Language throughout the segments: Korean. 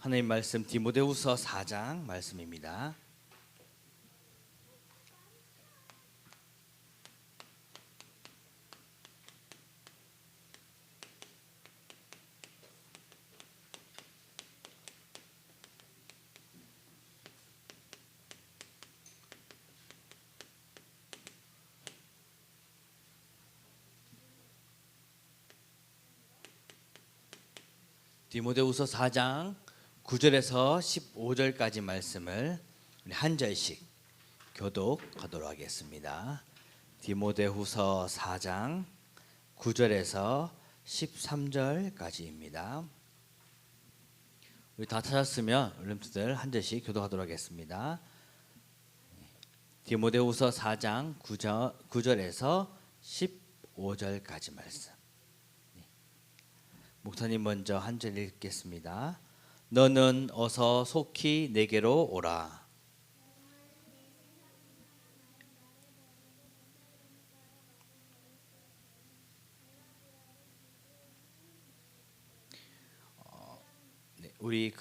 하나님 말씀 디모데후서 4장 말씀입니다. 디모데후서 4장 9절에서 15절까지 말씀을 우리 한 절씩 교독하도록 하겠습니다. 디모데후서 4장 9절에서 13절까지입니다. 우리 다 찾았으면 여러분들 한 절씩 교독하도록 하겠습니다. 디모데후서 4장 9절에서 15절까지 말씀. 목사님 먼저 한 절 읽겠습니다. 너는 어서 속히 내게로 오라. 우리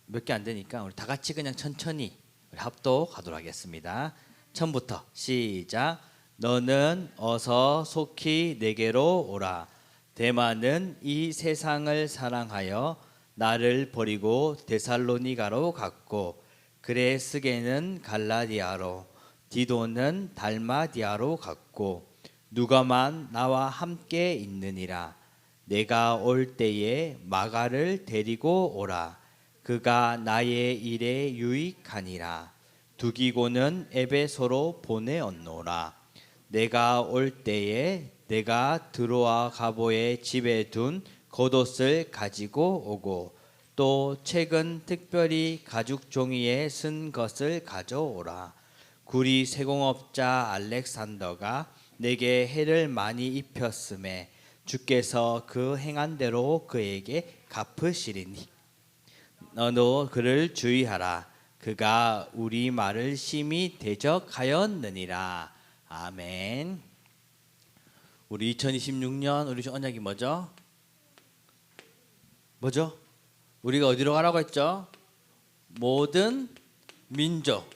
몇 개 안 되니까 우리 다 같이 그냥 천천히 우리 합독하도록 하겠습니다. 처음부터 시작. 너는 어서 속히 내게로 오라. 데마는 이 세상을 사랑하여 나를 버리고 데살로니가로 갔고, 그레스게는 갈라디아로, 디도는 달마디아로 갔고, 누가만 나와 함께 있느니라. 내가 올 때에 마가를 데리고 오라. 그가 나의 일에 유익하니라. 두기고는 에베소로 보내었노라. 내가 올 때에 내가 드로아 가보의 집에 둔 겉옷을 가지고 오고, 또 최근 특별히 가죽 종이에 쓴 것을 가져오라. 구리 세공업자 알렉산더가 내게 해를 많이 입혔음에 주께서 그 행한 대로 그에게 갚으시리니 너도 그를 주의하라. 그가 우리 말을 심히 대적하였느니라. 아멘. 우리 2026년 우리 언약이 뭐죠? 우리가 어디로 가라고 했죠? 모든 민족을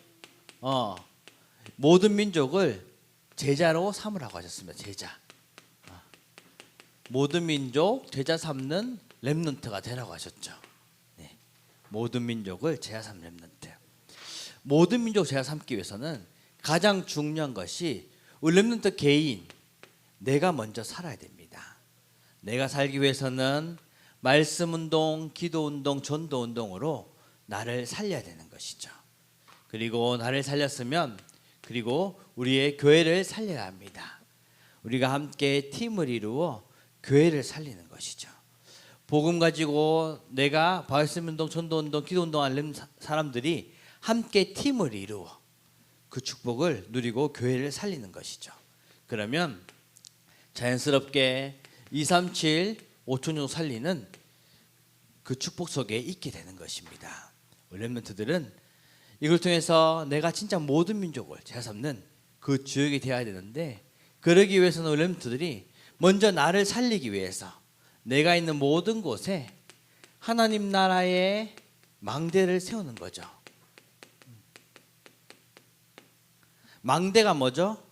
제자로 삼으라고 하셨습니다. 제자. 모든 민족 제자 삼는 렘넌트가 되라고 하셨죠. 네. 모든 민족을 제자 삼는 렘넌트. 모든 민족 제자 삼기 위해서는 가장 중요한 것이 우리 렘넌트 개인, 내가 먼저 살아야 됩니다. 내가 살기 위해서는 말씀 운동, 기도 운동, 전도 운동으로 나를 살려야 되는 것이죠. 그리고 나를 살렸으면 그리고 우리의 교회를 살려야 합니다. 우리가 함께 팀을 이루어 교회를 살리는 것이죠. 복음 가지고 내가 말씀 운동, 전도 운동, 기도 운동 하는 사람들이 함께 팀을 이루어 그 축복을 누리고 교회를 살리는 것이죠. 그러면 자연스럽게 237, 5천 정도 살리는 그 축복 속에 있게 되는 것입니다. 렘넌트들은 이걸 통해서 내가 진짜 모든 민족을 제자 삼는 그 주역이 되어야 되는데, 그러기 위해서는 렘넌트들이 먼저 나를 살리기 위해서 내가 있는 모든 곳에 하나님 나라의 망대를 세우는 거죠. 망대가 뭐죠?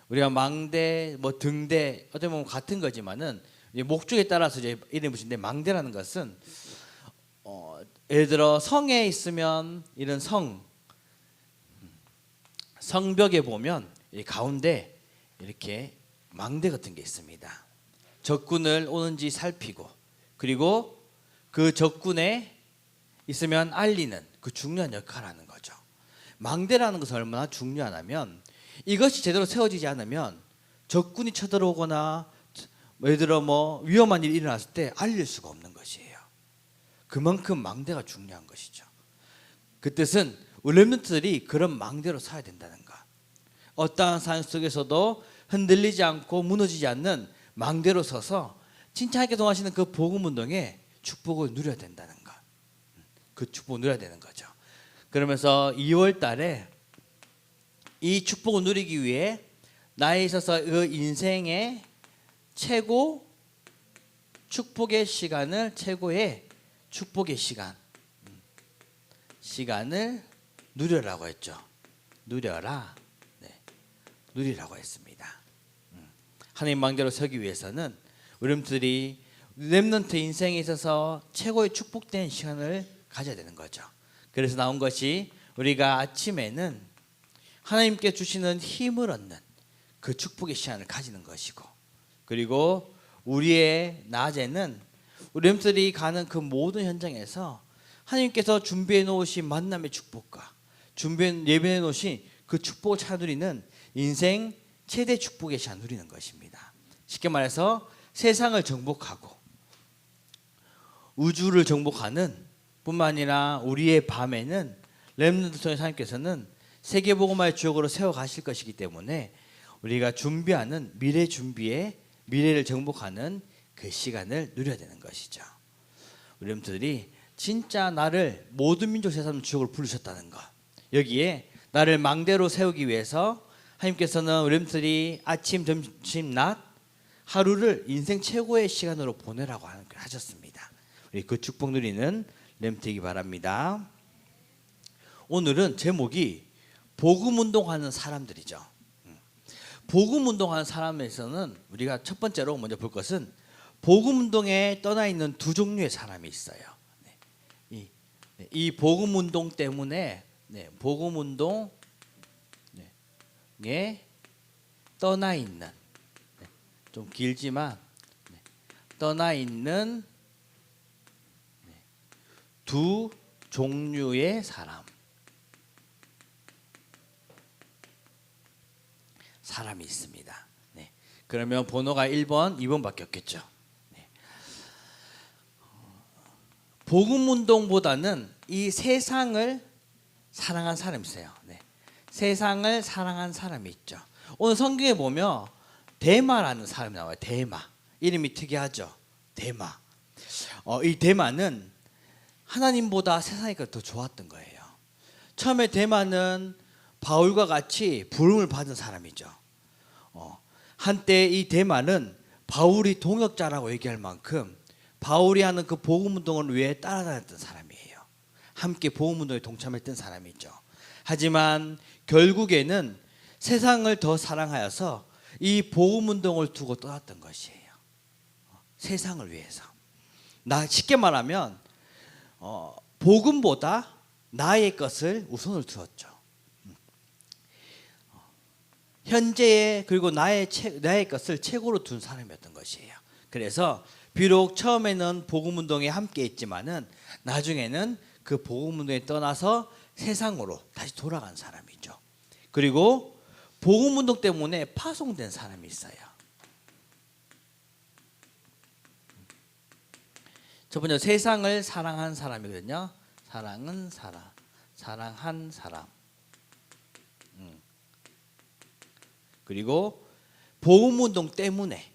우리가 망대, 등대, 어떻게 보면 같은 거지만은 목적에 따라서 이제 이름이 붙인데, 망대라는 것은 예를 들어 성에 있으면 이런 성벽에 보면 이 가운데 이렇게 망대 같은 게 있습니다. 적군을 오는지 살피고, 그리고 그 적군에 있으면 알리는 그 중요한 역할을 하는 거죠. 망대라는 것은 얼마나 중요하냐면, 이것이 제대로 세워지지 않으면 적군이 쳐들어오거나 예를 들어 위험한 일이 일어났을 때 알릴 수가 없는 것이에요. 그만큼 망대가 중요한 것이죠. 그 뜻은 우리 렘넌트들이 그런 망대로 서야 된다는 것. 어떠한 상황 속에서도 흔들리지 않고 무너지지 않는 망대로 서서 진짜 하나님께 동하시는 그 복음 운동에 축복을 누려야 된다는 것. 그 축복을 누려야 되는 거죠. 그러면서 2월 달에 이 축복을 누리기 위해 나에 있어서 그 인생의 최고 축복의 시간을 최고의 축복의 시간을 누려라고 했죠. 누려라. 네. 누리라고 했습니다. 하나님 망대로 서기 위해서는 우리들이 렘넌트 인생에 있어서 최고의 축복된 시간을 가져야 되는 거죠. 그래서 나온 것이 우리가 아침에는 하나님께 주시는 힘을 얻는 그 축복의 시간을 가지는 것이고, 그리고 우리의 낮에는 우리 렘넌트들이 가는 그 모든 현장에서 하나님께서 준비해 놓으신 만남의 축복과 예배해 놓으신 그 축복을 찾아 누리는 인생 최대 축복의 시간 누리는 것입니다. 쉽게 말해서 세상을 정복하고 우주를 정복하는 뿐만 아니라 우리의 밤에는 렘넌트 통해 하나님께서는 세계복음화의 주역으로 세워가실 것이기 때문에 우리가 준비하는 미래를 정복하는 그 시간을 누려야 되는 것이죠. 우리 렘넌트들이 진짜 나를 모든 민족 제사장 주역으로 부르셨다는 것, 여기에 나를 망대로 세우기 위해서 하나님께서는 우리 렘넌트들이 아침, 점심, 낮 하루를 인생 최고의 시간으로 보내라고 하셨습니다. 우리 그 축복 누리는 렘넌트이기 바랍니다. 오늘은 제목이 복음 운동하는 사람들이죠. 복음 운동하는 사람에서는 우리가 첫 번째로 먼저 볼 것은 복음 운동에 떠나 있는 두 종류의 사람이 있어요. 이 복음 운동 때문에 복음 운동에 떠나 있는, 좀 길지만 떠나 있는 두 종류의 사람이 있습니다. 그러면 번호가 1번, 2번밖에 없겠죠. 복음 운동보다는 이 세상을 사랑한 사람이 있어요. 세상을 사랑한 사람이 있죠. 오늘 성경에 보면 데마라는 사람이 나와요. 데마. 이름이 특이하죠. 데마. 이 데마는 하나님보다 세상이 더 좋았던 거예요. 처음에 데마는 바울과 같이 부름을 받은 사람이죠. 한때 이 데마는 바울이 동역자라고 얘기할 만큼 바울이 하는 그 복음 운동을 위해 따라다녔던 사람이에요. 함께 복음 운동에 동참했던 사람이죠. 하지만 결국에는 세상을 더 사랑하여서 이 복음 운동을 두고 떠났던 것이에요. 세상을 위해서. 쉽게 말하면 복음보다 나의 것을 우선을 두었죠. 현재의 그리고 나의 것을 최고로 둔 사람이었던 것이에요. 그래서 비록 처음에는 복음 운동에 함께 있지만은 나중에는 그 복음 운동에 떠나서 세상으로 다시 돌아간 사람이죠. 그리고 복음 운동 때문에 파송된 사람이 있어요. 첫 번째 세상을 사랑한 사람이거든요. 사랑한 사람. 그리고 복음 운동 때문에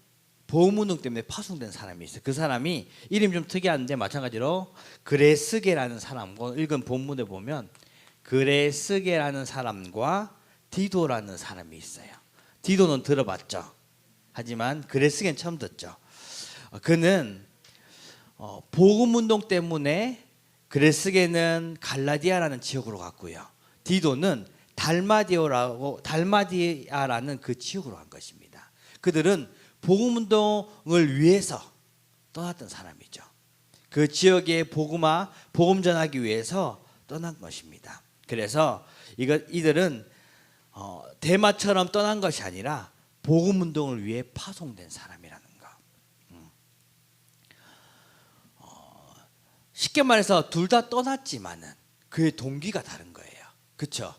파송된 사람이 있어요. 그 사람이 이름이 좀 특이한데 마찬가지로 그레스게라는 사람, 읽은 본문에 보면 그레스게라는 사람과 디도라는 사람이 있어요. 디도는 들어봤죠. 하지만 그레스게는 처음 듣죠. 그는 복음 운동 때문에 그레스게는 갈라디아라는 지역으로 갔고요. 디도는 달마디아라는 그 지역으로 간 것입니다. 그들은 복음 운동을 위해서 떠났던 사람이죠. 그 지역에 복음 전하기 위해서 떠난 것입니다. 그래서 이들은 대마처럼 떠난 것이 아니라 복음 운동을 위해 파송된 사람이라는 거. 쉽게 말해서 둘 다 떠났지만은 그의 동기가 다른 거예요. 그렇죠?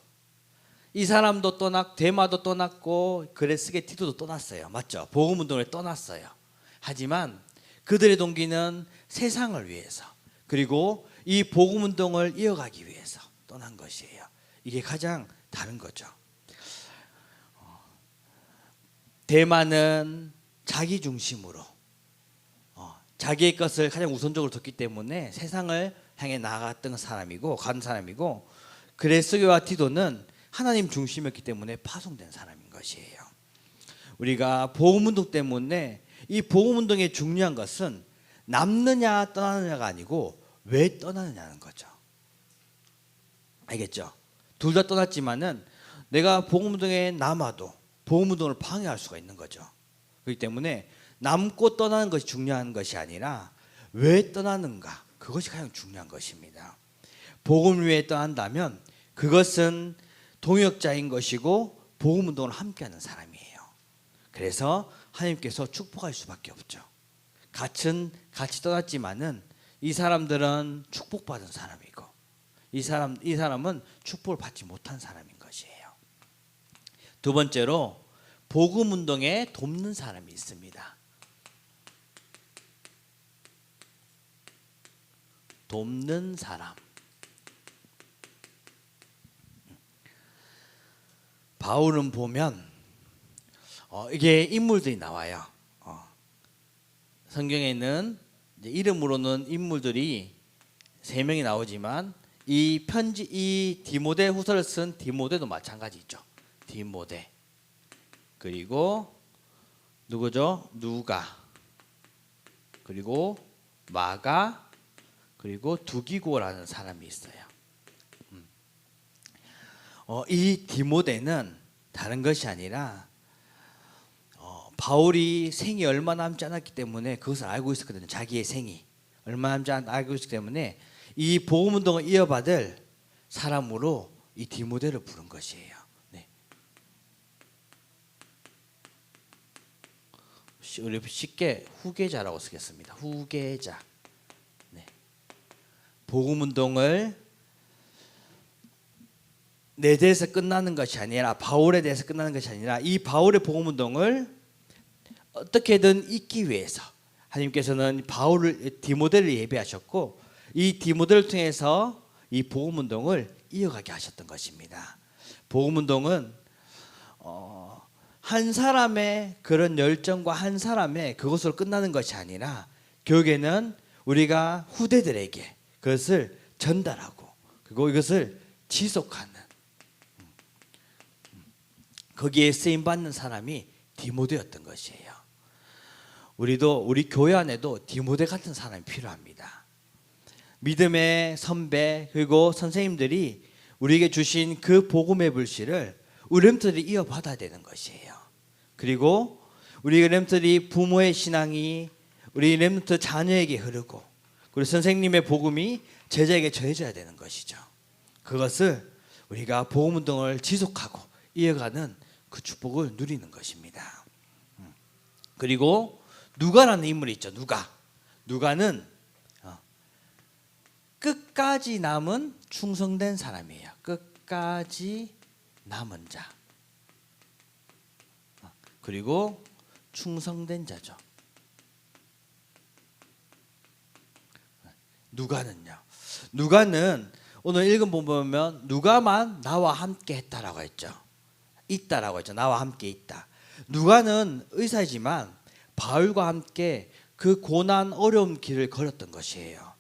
이 사람도 데마도 떠났고 그레스게 티도도 떠났어요. 맞죠? 복음 운동을 떠났어요. 하지만 그들의 동기는 세상을 위해서, 그리고 이 복음 운동을 이어가기 위해서 떠난 것이에요. 이게 가장 다른 거죠. 데마는 자기 중심으로 자기의 것을 가장 우선적으로 뒀기 때문에 세상을 향해 나아갔던 사람이고 그레스게와 티도는 하나님 중심이었기 때문에 파송된 사람인 것이에요. 우리가 복음 운동 때문에 이 복음 운동의 중요한 것은 남느냐 떠나느냐가 아니고 왜 떠나느냐는 거죠. 알겠죠? 둘 다 떠났지만은 내가 복음운동에 남아도 복음운동을 방해할 수가 있는 거죠. 그렇기 때문에 남고 떠나는 것이 중요한 것이 아니라 왜 떠나는가, 그것이 가장 중요한 것입니다. 복음을 위해 떠난다면 그것은 동역자인 것이고 복음운동을 함께하는 사람이에요. 그래서 하나님께서 축복할 수밖에 없죠. 같이 떠났지만은 이 사람들은 축복받은 사람이고 이 사람은 축복을 받지 못한 사람인 것이에요. 두 번째로 복음 운동에 돕는 사람이 있습니다. 돕는 사람. 바울은 보면 이게 인물들이 나와요. 성경에는 이름으로는 인물들이 3명이 나오지만 이 디모데 후서를 쓴 디모데도 마찬가지죠. 디모데. 그리고 누구죠? 누가. 그리고 마가. 그리고 두기고라는 사람이 있어요. 이 디모데는 다른 것이 아니라 바울이 생이 얼마 남지 않았기 때문에 그것을 알고 있었거든요. 자기의 생이 얼마 남지 않았기 알고 있었기 때문에 이 복음운동을 이어받을 사람으로 이 디모데를 부른 것이에요. 네. 우리 쉽게 후계자라고 쓰겠습니다. 후계자. 네. 복음운동을 내 대해서 끝나는 것이 아니라 바울에 대해서 끝나는 것이 아니라 이 바울의 복음운동을 어떻게든 잇기 위해서 하나님께서는 디모데를 예비하셨고 이 디모데를 통해서 이 복음운동을 이어가게 하셨던 것입니다. 복음운동은 한 사람의 그런 열정과 한 사람의 그것으로 끝나는 것이 아니라 결국에는 우리가 후대들에게 그것을 전달하고 그리고 이것을 지속하는 거기에 쓰임받는 사람이 디모데였던 것이에요. 우리 교회 안에도 디모데 같은 사람이 필요합니다. 믿음의 선배 그리고 선생님들이 우리에게 주신 그 복음의 불씨를 우리 렘터들이 이어받아야 되는 것이에요. 그리고 우리 렘터들이 부모의 신앙이 우리 렘터 자녀에게 흐르고 그리고 선생님의 복음이 제자에게 전해져야 되는 것이죠. 그것을 우리가 복음운동을 지속하고 이어가는 그 축복을 누리는 것입니다. 그리고 누가라는 인물이 있죠. 누가는 끝까지 남은 충성된 사람이에요. 끝까지 남은 자. 그리고 충성된 자죠. 누가는 오늘 읽은 부 보면 누가만 나와 함께 했다라고 했죠. 있다라고 했죠. 나와 함께 있다. 누가는 의사이지만 바울과 함께 그 고난 어려운 길을 걸었던 것이에요.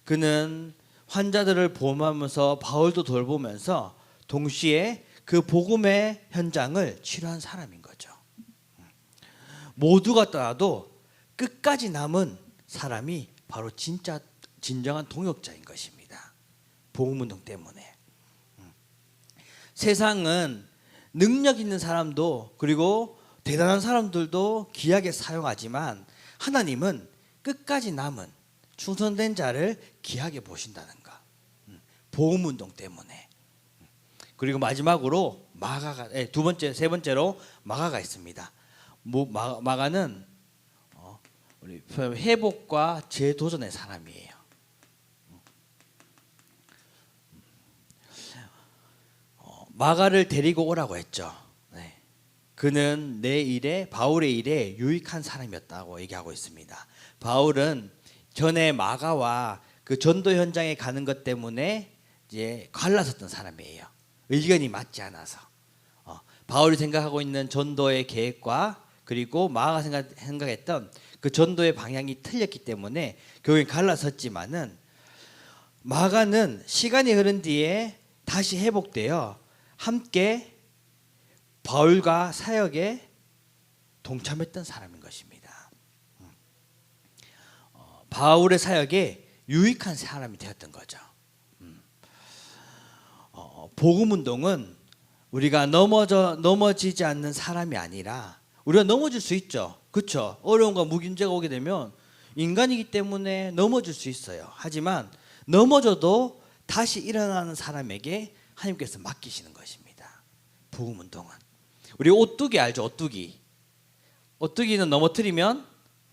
그는 환자들을 보호하면서 바울도 돌보면서 동시에 그 복음의 현장을 치료한 사람인 거죠. 모두가 떠나도 끝까지 남은 사람이 바로 진정한 동역자인 것입니다. 복음운동 때문에. 세상은 능력 있는 사람도 그리고 대단한 사람들도 귀하게 사용하지만 하나님은 끝까지 남은 충성된 자를 귀하게 보신다는 것. 복음운동 때문에. 그리고 마지막으로 세 번째로 마가가 있습니다. 마가는 우리 회복과 재도전의 사람이에요. 마가를 데리고 오라고 했죠. 네. 그는 바울의 일에 유익한 사람이었다고 얘기하고 있습니다. 바울은 전에 마가와 그 전도 현장에 가는 것 때문에 이제 갈라섰던 사람이에요. 의견이 맞지 않아서. 바울이 생각하고 있는 전도의 계획과 그리고 마가가 생각했던 그 전도의 방향이 틀렸기 때문에 결국엔 갈라섰지만은 마가는 시간이 흐른 뒤에 다시 회복되어 함께 바울과 사역에 동참했던 사람인 것입니다. 바울의 사역에 유익한 사람이 되었던 거죠. 복음 운동은 우리가 넘어지지 않는 사람이 아니라, 우리가 넘어질 수 있죠. 그렇죠? 어려움과 문제가 오게 되면 인간이기 때문에 넘어질 수 있어요. 하지만 넘어져도 다시 일어나는 사람에게 하나님께서 맡기시는 것입니다. 복음 운동은. 우리 오뚜기 알죠? 오뚜기는 넘어뜨리면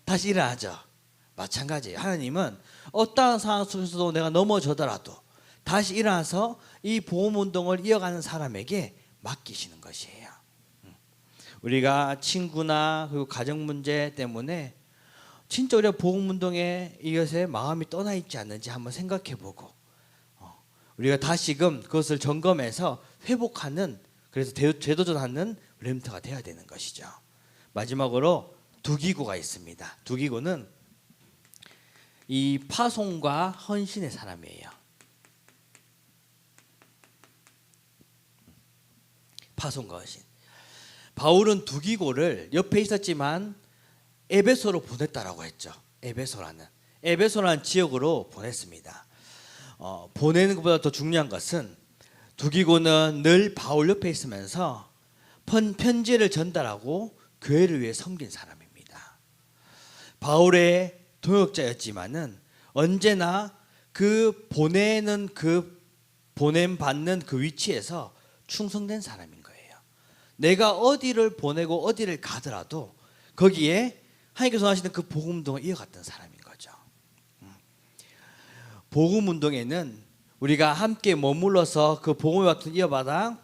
다시 일어나죠. 마찬가지예요. 하나님은 어떠한 상황 속에서도 내가 넘어져더라도 다시 일어나서 이 복음 운동을 이어가는 사람에게 맡기시는 것이에요. 우리가 친구나 그리고 가정 문제 때문에 진짜 우리가 복음 운동에 이것에 마음이 떠나 있지 않는지 한번 생각해보고, 우리가 다시금 그것을 점검해서 회복하는, 그래서 재도전하는 렘넌트가 되어야 되는 것이죠. 마지막으로 두기고가 있습니다. 두기고는 이 파송과 헌신의 사람이에요. 파송과 헌신. 바울은 두기고를 옆에 있었지만 에베소로 보냈다라고 했죠. 에베소라는 지역으로 보냈습니다. 보내는 것보다 더 중요한 것은 두기고는 늘 바울 옆에 있으면서 편지를 전달하고 교회를 위해 섬긴 사람입니다. 바울의 동역자였지만은 언제나 그 보냄받는 그 위치에서 충성된 사람인 거예요. 내가 어디를 보내고 어디를 가더라도 거기에 하나님께서 원하시는 그 복음 운동을 이어갔던 사람인 거죠. 복음 운동에는 우리가 함께 머물러서 그 복음의 바톤 이어받아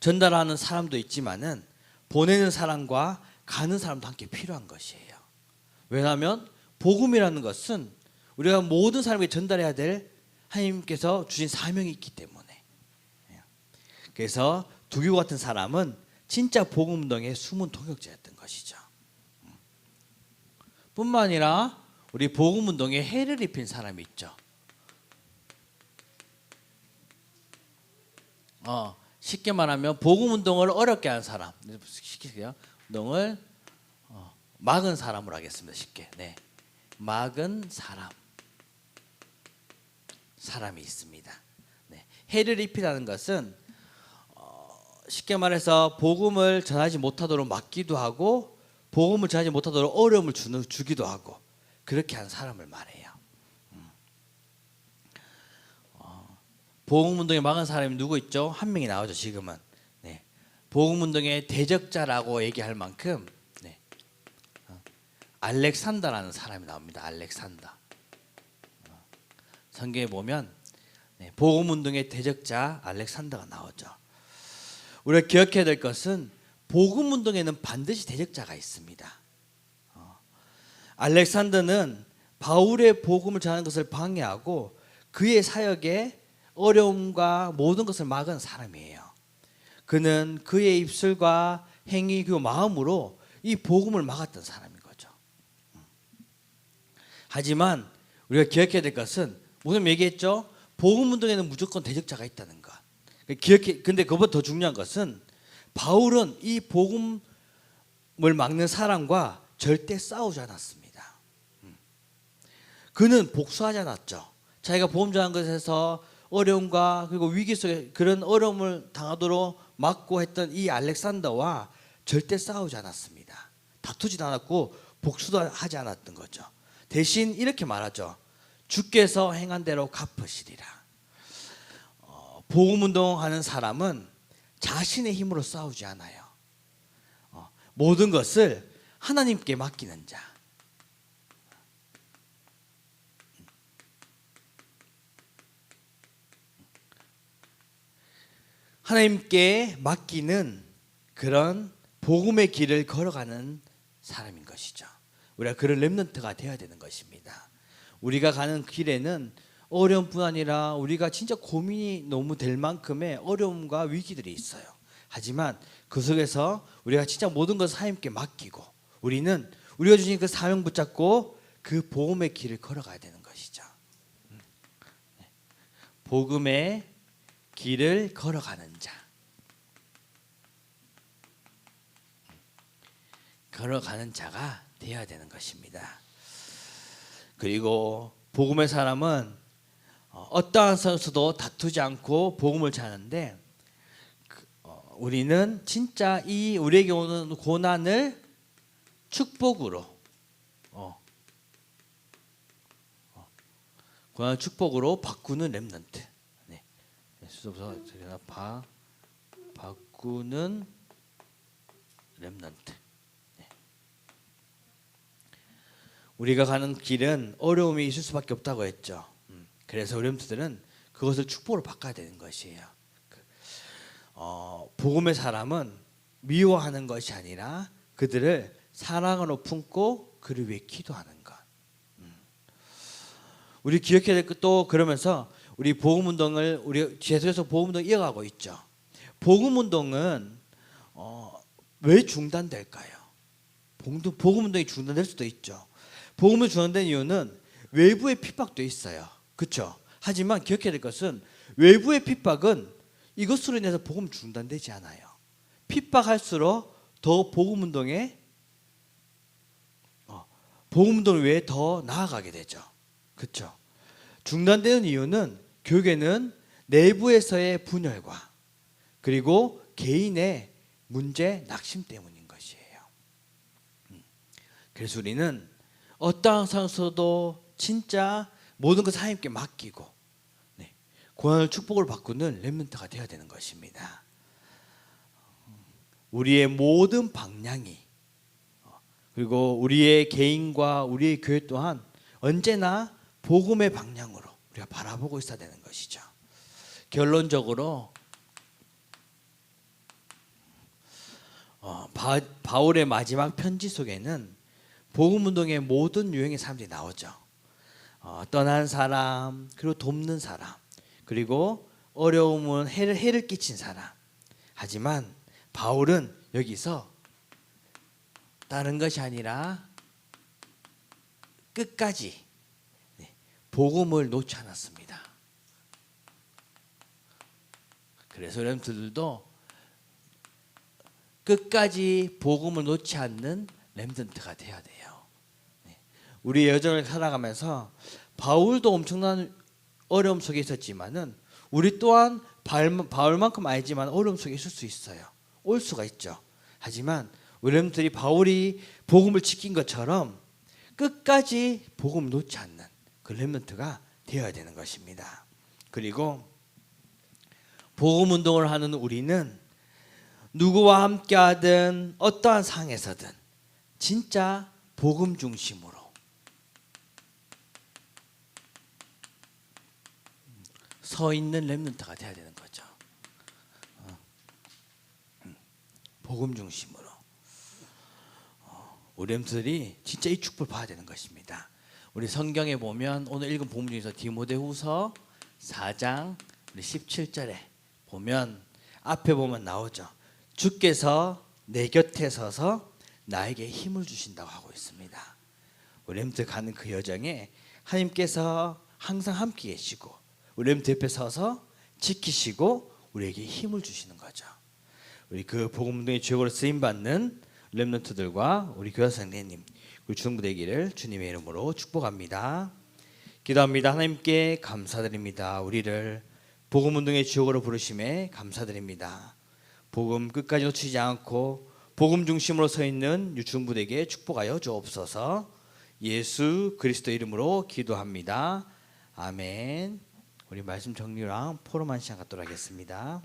전달하는 사람도 있지만은 보내는 사람과 가는 사람도 함께 필요한 것이에요. 왜냐하면 복음이라는 것은 우리가 모든 사람에게 전달해야 될 하나님께서 주신 사명이 있기 때문에. 그래서 두기고 같은 사람은 진짜 복음 운동의 숨은 동역자였던 것이죠. 뿐만 아니라 우리 복음 운동에 해를 입힌 사람이 있죠. 쉽게 말하면 복음 운동을 어렵게 한 사람, 쉽게 운동을 막은 사람으로 하겠습니다. 쉽게. 네. 막은 사람이 있습니다. 네. 해를 입히라는 것은 쉽게 말해서 복음을 전하지 못하도록 막기도 하고 복음을 전하지 못하도록 어려움을 주기도 하고 그렇게 한 사람을 말해요. 복음 운동에 막은 사람이 누구 있죠? 한 명이 나오죠. 지금은. 네. 복음 운동의 대적자라고 얘기할 만큼 네. 알렉산더라는 사람이 나옵니다. 알렉산더. 성경에 보면 네. 복음 운동의 대적자 알렉산더가 나오죠. 우리가 기억해야 될 것은 복음 운동에는 반드시 대적자가 있습니다. 알렉산더는 바울의 복음을 전하는 것을 방해하고 그의 사역에 어려움과 모든 것을 막은 사람이에요. 그는 그의 입술과 행위 그리고 마음으로 이 복음을 막았던 사람인 거죠. 하지만 우리가 기억해야 될 것은 오늘 얘기했죠. 복음 운동에는 무조건 대적자가 있다는 것. 근데 그것보다 더 중요한 것은 바울은 이 복음을 막는 사람과 절대 싸우지 않았습니다. 그는 복수하지 않았죠. 자기가 복음 전한 것에서 어려움과 그리고 위기 속에 그런 어려움을 당하도록 막고 했던 이 알렉산더와 절대 싸우지 않았습니다. 다투지도 않았고 복수도 하지 않았던 거죠. 대신 이렇게 말하죠. 주께서 행한 대로 갚으시리라. 복음 운동하는 사람은 자신의 힘으로 싸우지 않아요. 모든 것을 하나님께 맡기는 자. 하나님께 맡기는 그런 복음의 길을 걸어가는 사람인 것이죠. 우리가 그런 렘넌트가 되어야 되는 것입니다. 우리가 가는 길에는 어려움뿐 아니라 우리가 진짜 고민이 너무 될 만큼의 어려움과 위기들이 있어요. 하지만 그 속에서 우리가 진짜 모든 것을 하나님께 맡기고 우리는 우리가 주신 그 사명 붙잡고 그 복음의 길을 걸어가야 되는 것이죠. 복음의 길을 걸어가는 자. 걸어가는 자가 되어야 되는 것입니다. 그리고 복음의 사람은 어떠한 선수도 다투지 않고 복음을 전하는데 우리는 진짜 이 우리에게 오는 고난을 축복으로 고난을 축복으로 바꾸는 렘넌트. 네. 수도부서 바꾸는 렘넌트. 네. 우리가 가는 길은 어려움이 있을 수밖에 없다고 했죠. 그래서 렘넌트들은 그것을 축복으로 바꿔야 되는 것이에요. 복음의 사람은 미워하는 것이 아니라 그들을 사랑으로 품고 그를 위해 기도하는 것. 우리 기억해야 될 것도 그러면서 우리 복음 운동을 우리 계속해서 복음 운동 이어가고 있죠. 복음 운동은 왜 중단될까요? 복음 운동이 중단될 수도 있죠. 복음이 중단된 이유는 외부의 핍박도 있어요. 그렇죠? 하지만 기억해야 될 것은 외부의 핍박은 이것으로 인해서 복음 중단되지 않아요. 핍박할수록 더 복음 운동을 위해 더 나아가게 되죠. 그렇죠? 중단되는 이유는 교회는 내부에서의 분열과 그리고 개인의 문제, 낙심 때문인 것이에요. 그래서 우리는 어떠한 상황에서도 진짜 모든 것을 하나님께 맡기고 고난을 축복을 바꾸는 렘넌트가 되어야 되는 것입니다. 우리의 모든 방향이 그리고 우리의 개인과 우리의 교회 또한 언제나 복음의 방향으로 우리가 바라보고 있어야 되는 것이죠. 결론적으로 바울의 마지막 편지 속에는 복음 운동의 모든 유형의 사람들이 나오죠. 떠난 사람, 그리고 돕는 사람, 그리고 어려움은 해를 끼친 사람. 하지만 바울은 여기서 다른 것이 아니라 끝까지 복음을 놓지 않았습니다. 그래서 렘넌트들도 끝까지 복음을 놓지 않는 렘넌트가 되어야 돼요. 우리의 여정을 살아가면서 바울도 엄청난 어려움 속에 있었지만은 우리 또한 바울만큼 알지만 어려움 속에 있을 수 있어요. 올 수가 있죠. 하지만 우리 렘넌트들이 바울이 복음을 지킨 것처럼 끝까지 복음을 놓지 않는 그 렘넌트가 되어야 되는 것입니다. 그리고 복음 운동을 하는 우리는 누구와 함께하든 어떠한 상황에서든 진짜 복음 중심으로 서 있는 렘넌트가 되어야 되는 거죠. 복음 중심으로 우리 렘넌트들이 진짜 이 축복을 봐야 되는 것입니다. 우리 성경에 보면 오늘 읽은 본문 중에서 디모데후서 4장 17절에 보면 앞에 보면 나오죠. 주께서 내 곁에 서서 나에게 힘을 주신다고 하고 있습니다. 우리 렘넌트 가는 그 여정에 하나님께서 항상 함께 계시고 우리 렘넌트 옆에 서서 지키시고 우리에게 힘을 주시는 거죠. 우리 그 복음 운동의 주역으로 쓰임 받는 렘넌트들과 우리 교사 선생님 우리 중부 되기를 주님의 이름으로 축복합니다. 기도합니다. 하나님께 감사드립니다. 우리를 복음 운동의 주역으로 부르심에 감사드립니다. 복음 끝까지 놓치지 않고 복음 중심으로 서 있는 유충부에게 축복하여 주옵소서. 예수 그리스도 이름으로 기도합니다. 아멘. 우리 말씀 정리랑 포럼한 시간 갖도록 하겠습니다.